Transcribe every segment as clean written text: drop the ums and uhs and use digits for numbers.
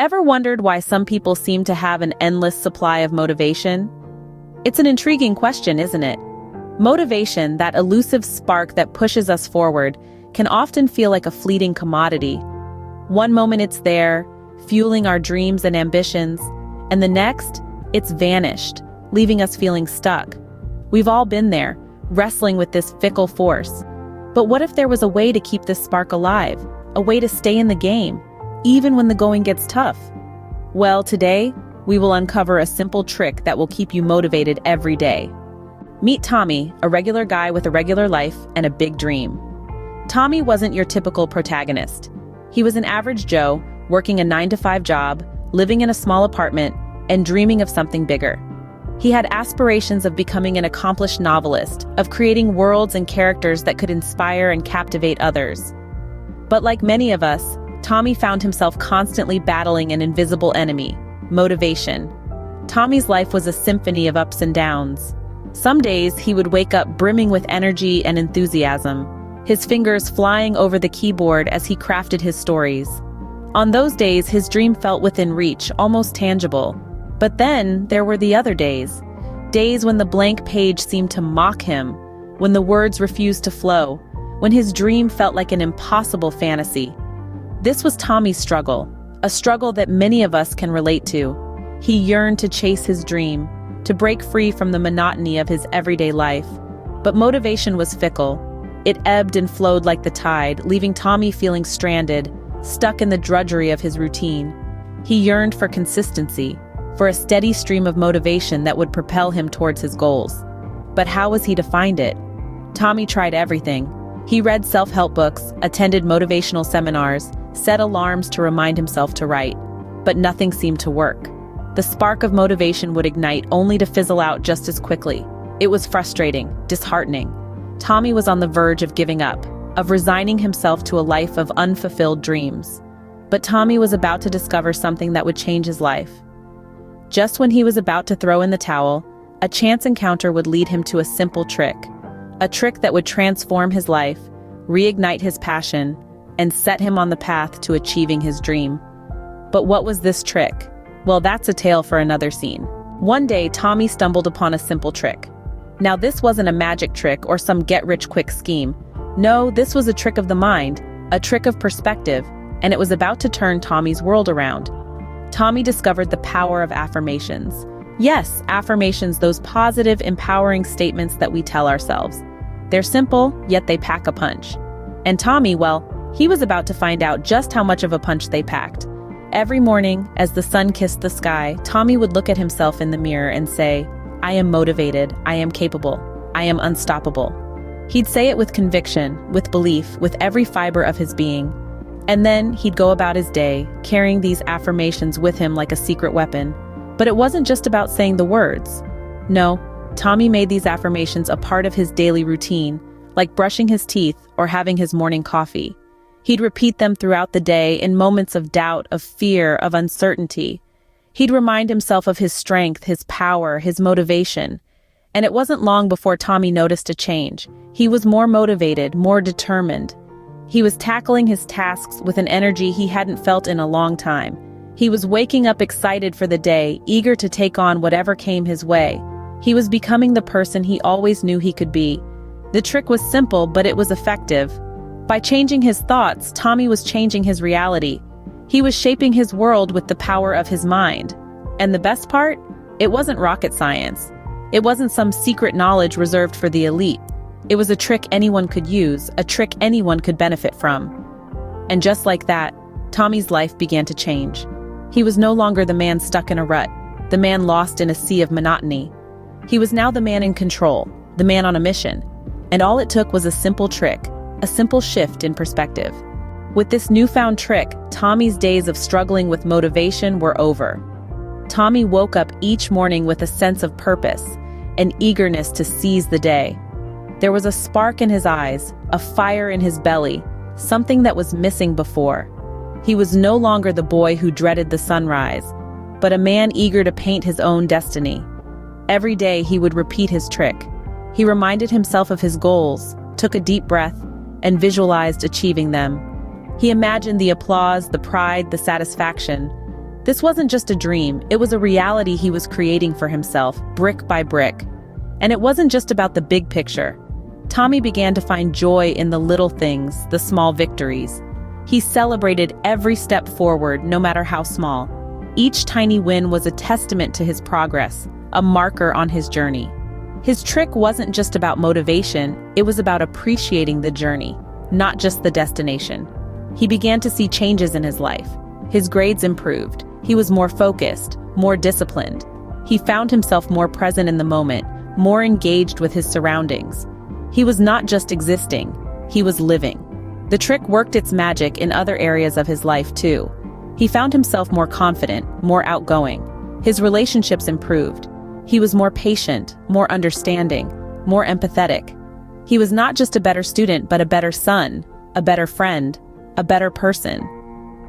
Ever wondered why some people seem to have an endless supply of motivation? It's an intriguing question, isn't it? Motivation, that elusive spark that pushes us forward, can often feel like a fleeting commodity. One moment it's there, fueling our dreams and ambitions, and the next, it's vanished, leaving us feeling stuck. We've all been there, wrestling with this fickle force. But what if there was a way to keep this spark alive, a way to stay in the game, even when the going gets tough? Well, today, we will uncover a simple trick that will keep you motivated every day. Meet Tommy, a regular guy with a regular life and a big dream. Tommy wasn't your typical protagonist. He was an average Joe, working a 9-to-5 job, living in a small apartment, and dreaming of something bigger. He had aspirations of becoming an accomplished novelist, of creating worlds and characters that could inspire and captivate others. But like many of us, Tommy found himself constantly battling an invisible enemy: motivation. Tommy's life was a symphony of ups and downs. Some days he would wake up brimming with energy and enthusiasm, his fingers flying over the keyboard as he crafted his stories. On those days, his dream felt within reach, almost tangible. But then there were the other days. Days when the blank page seemed to mock him, when the words refused to flow, when his dream felt like an impossible fantasy. This was Tommy's struggle, a struggle that many of us can relate to. He yearned to chase his dream, to break free from the monotony of his everyday life. But motivation was fickle. It ebbed and flowed like the tide, leaving Tommy feeling stranded, stuck in the drudgery of his routine. He yearned for consistency, for a steady stream of motivation that would propel him towards his goals. But how was he to find it? Tommy tried everything. He read self-help books, attended motivational seminars, set alarms to remind himself to write. But nothing seemed to work. The spark of motivation would ignite only to fizzle out just as quickly. It was frustrating, disheartening. Tommy was on the verge of giving up, of resigning himself to a life of unfulfilled dreams. But Tommy was about to discover something that would change his life. Just when he was about to throw in the towel, a chance encounter would lead him to a simple trick. A trick that would transform his life, reignite his passion, and set him on the path to achieving his dream. But what was this trick? Well, that's a tale for another scene. One day, Tommy stumbled upon a simple trick. Now, this wasn't a magic trick or some get-rich-quick scheme. No, this was a trick of the mind, a trick of perspective, and it was about to turn Tommy's world around. Tommy discovered the power of affirmations. Yes, affirmations, those positive, empowering statements that we tell ourselves. They're simple, yet they pack a punch. And Tommy, well, he was about to find out just how much of a punch they packed. Every morning, as the sun kissed the sky, Tommy would look at himself in the mirror and say, "I am motivated, I am capable, I am unstoppable." He'd say it with conviction, with belief, with every fiber of his being. And then he'd go about his day, carrying these affirmations with him like a secret weapon. But it wasn't just about saying the words. No, Tommy made these affirmations a part of his daily routine, like brushing his teeth or having his morning coffee. He'd repeat them throughout the day in moments of doubt, of fear, of uncertainty. He'd remind himself of his strength, his power, his motivation. And it wasn't long before Tommy noticed a change. He was more motivated, more determined. He was tackling his tasks with an energy he hadn't felt in a long time. He was waking up excited for the day, eager to take on whatever came his way. He was becoming the person he always knew he could be. The trick was simple, but it was effective. By changing his thoughts, Tommy was changing his reality. He was shaping his world with the power of his mind. And the best part? It wasn't rocket science. It wasn't some secret knowledge reserved for the elite. It was a trick anyone could use, a trick anyone could benefit from. And just like that, Tommy's life began to change. He was no longer the man stuck in a rut, the man lost in a sea of monotony. He was now the man in control, the man on a mission. And all it took was a simple trick, a simple shift in perspective. With this newfound trick, Tommy's days of struggling with motivation were over. Tommy woke up each morning with a sense of purpose, an eagerness to seize the day. There was a spark in his eyes, a fire in his belly, something that was missing before. He was no longer the boy who dreaded the sunrise, but a man eager to paint his own destiny. Every day he would repeat his trick. He reminded himself of his goals, took a deep breath, and visualized achieving them. He imagined the applause, the pride, the satisfaction. This wasn't just a dream, it was a reality he was creating for himself, brick by brick. And it wasn't just about the big picture. Tommy began to find joy in the little things, the small victories. He celebrated every step forward, no matter how small. Each tiny win was a testament to his progress, a marker on his journey. His trick wasn't just about motivation, it was about appreciating the journey, not just the destination. He began to see changes in his life. His grades improved. He was more focused, more disciplined. He found himself more present in the moment, more engaged with his surroundings. He was not just existing, he was living. The trick worked its magic in other areas of his life too. He found himself more confident, more outgoing. His relationships improved. He was more patient, more understanding, more empathetic. He was not just a better student, but a better son, a better friend, a better person.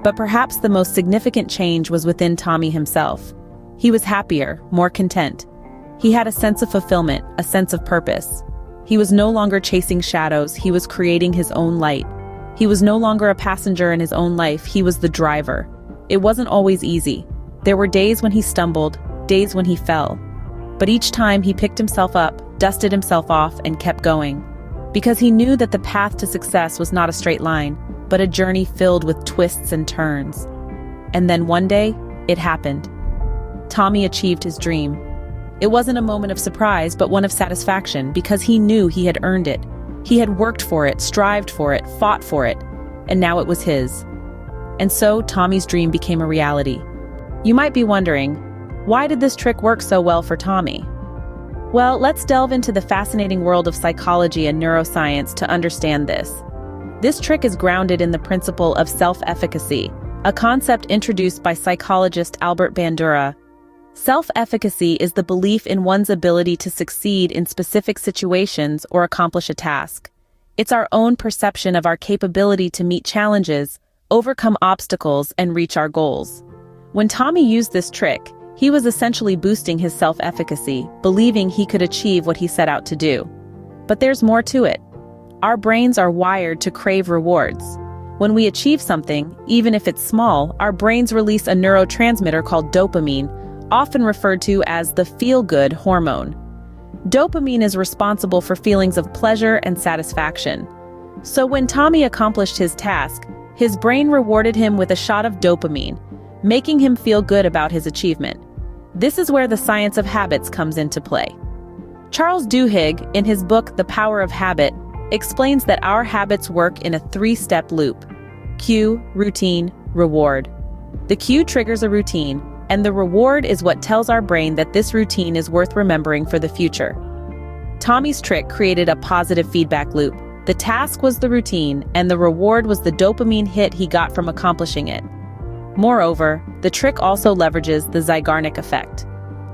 But perhaps the most significant change was within Tommy himself. He was happier, more content. He had a sense of fulfillment, a sense of purpose. He was no longer chasing shadows, he was creating his own light. He was no longer a passenger in his own life, he was the driver. It wasn't always easy. There were days when he stumbled, days when he fell. But each time he picked himself up, dusted himself off, and kept going. Because he knew that the path to success was not a straight line, but a journey filled with twists and turns. And then one day, it happened. Tommy achieved his dream. It wasn't a moment of surprise, but one of satisfaction, because he knew he had earned it. He had worked for it, strived for it, fought for it, and now it was his. And so Tommy's dream became a reality. You might be wondering, why did this trick work so well for Tommy? Well, let's delve into the fascinating world of psychology and neuroscience to understand this. This trick is grounded in the principle of self-efficacy, a concept introduced by psychologist Albert Bandura. Self-efficacy is the belief in one's ability to succeed in specific situations or accomplish a task. It's our own perception of our capability to meet challenges, overcome obstacles, and reach our goals. When Tommy used this trick, he was essentially boosting his self-efficacy, believing he could achieve what he set out to do. But there's more to it. Our brains are wired to crave rewards. When we achieve something, even if it's small, our brains release a neurotransmitter called dopamine, often referred to as the feel-good hormone. Dopamine is responsible for feelings of pleasure and satisfaction. So when Tommy accomplished his task, his brain rewarded him with a shot of dopamine, making him feel good about his achievement. This is where the science of habits comes into play. Charles Duhigg, in his book The Power of Habit, explains that our habits work in a three-step loop: cue, routine, reward. The cue triggers a routine, and the reward is what tells our brain that this routine is worth remembering for the future. Tommy's trick created a positive feedback loop. The task was the routine, and the reward was the dopamine hit he got from accomplishing it. Moreover, the trick also leverages the Zeigarnik effect.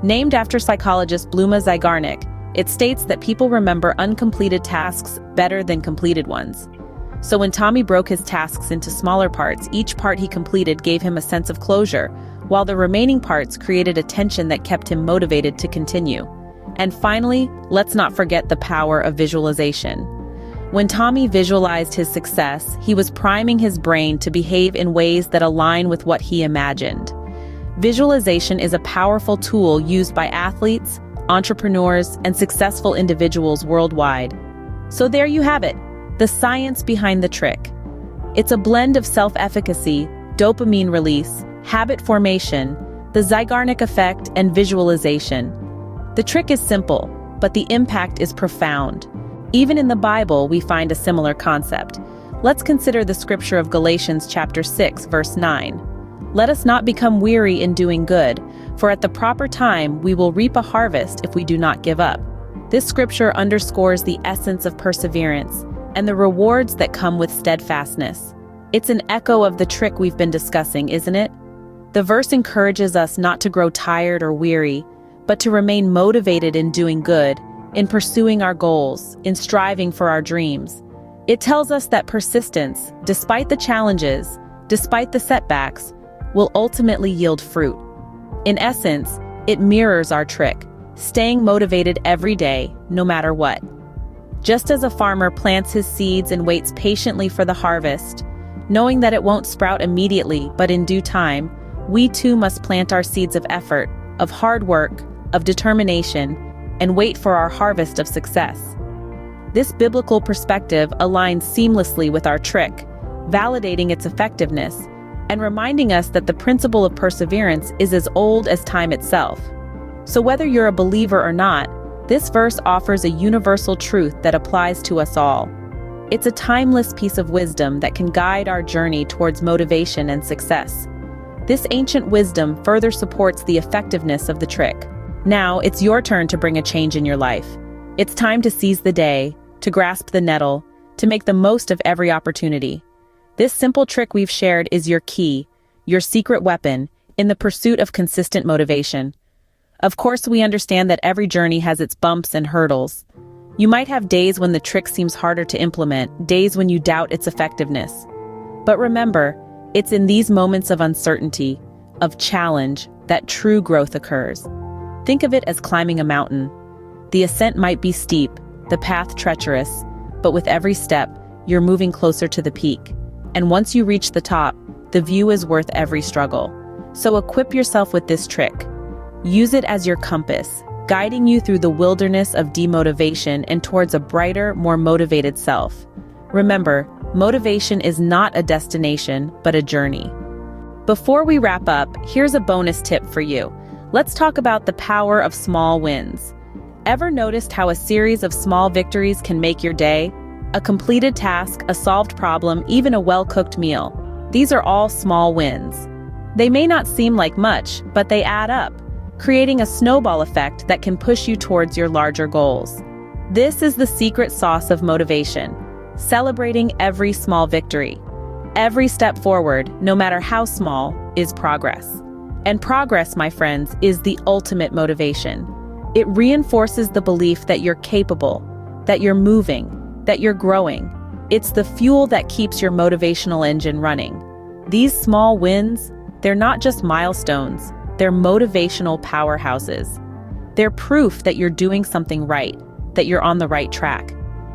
Named after psychologist Bluma Zeigarnik, it states that people remember uncompleted tasks better than completed ones. So when Tommy broke his tasks into smaller parts, each part he completed gave him a sense of closure, while the remaining parts created a tension that kept him motivated to continue. And finally, let's not forget the power of visualization. When Tommy visualized his success, he was priming his brain to behave in ways that align with what he imagined. Visualization is a powerful tool used by athletes, entrepreneurs, and successful individuals worldwide. So there you have it, the science behind the trick. It's a blend of self-efficacy, dopamine release, habit formation, the Zeigarnik effect, and visualization. The trick is simple, but the impact is profound. Even in the Bible, we find a similar concept. Let's consider the scripture of Galatians chapter 6, verse 9. Let us not become weary in doing good, for at the proper time we will reap a harvest if we do not give up. This scripture underscores the essence of perseverance and the rewards that come with steadfastness. It's an echo of the trick we've been discussing, isn't it? The verse encourages us not to grow tired or weary, but to remain motivated in doing good, in pursuing our goals, in striving for our dreams. It tells us that persistence, despite the challenges, despite the setbacks, will ultimately yield fruit. In essence, it mirrors our trick, staying motivated every day, no matter what. Just as a farmer plants his seeds and waits patiently for the harvest, knowing that it won't sprout immediately, but in due time, we too must plant our seeds of effort, of hard work, of determination, and wait for our harvest of success. This biblical perspective aligns seamlessly with our trick, validating its effectiveness and reminding us that the principle of perseverance is as old as time itself. So whether you're a believer or not, this verse offers a universal truth that applies to us all. It's a timeless piece of wisdom that can guide our journey towards motivation and success. This ancient wisdom further supports the effectiveness of the trick. Now, it's your turn to bring a change in your life. It's time to seize the day, to grasp the nettle, to make the most of every opportunity. This simple trick we've shared is your key, your secret weapon, in the pursuit of consistent motivation. Of course, we understand that every journey has its bumps and hurdles. You might have days when the trick seems harder to implement, days when you doubt its effectiveness. But remember, it's in these moments of uncertainty, of challenge, that true growth occurs. Think of it as climbing a mountain. The ascent might be steep, the path treacherous, but with every step, you're moving closer to the peak. And once you reach the top, the view is worth every struggle. So equip yourself with this trick. Use it as your compass, guiding you through the wilderness of demotivation and towards a brighter, more motivated self. Remember, motivation is not a destination, but a journey. Before we wrap up, here's a bonus tip for you. Let's talk about the power of small wins. Ever noticed how a series of small victories can make your day? A completed task, a solved problem, even a well-cooked meal. These are all small wins. They may not seem like much, but they add up, creating a snowball effect that can push you towards your larger goals. This is the secret sauce of motivation, celebrating every small victory. Every step forward, no matter how small, is progress. And progress, my friends, is the ultimate motivation. It reinforces the belief that you're capable, that you're moving, that you're growing. It's the fuel that keeps your motivational engine running. These small wins, they're not just milestones, they're motivational powerhouses. They're proof that you're doing something right, that you're on the right track.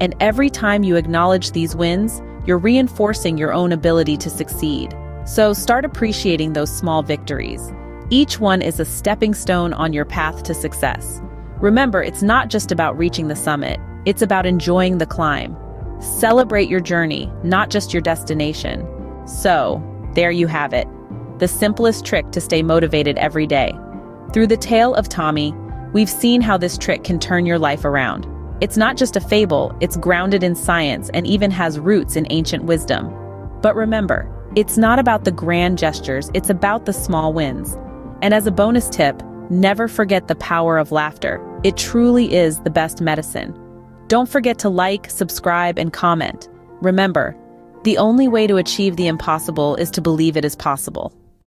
And every time you acknowledge these wins, you're reinforcing your own ability to succeed. So start appreciating those small victories. Each one is a stepping stone on your path to success. Remember, it's not just about reaching the summit, it's about enjoying the climb. Celebrate your journey, not just your destination. So, there you have it. The simplest trick to stay motivated every day. Through the tale of Tommy, we've seen how this trick can turn your life around. It's not just a fable, it's grounded in science and even has roots in ancient wisdom. But remember, it's not about the grand gestures, it's about the small wins. And as a bonus tip, never forget the power of laughter. It truly is the best medicine. Don't forget to like, subscribe, and comment. Remember, the only way to achieve the impossible is to believe it is possible.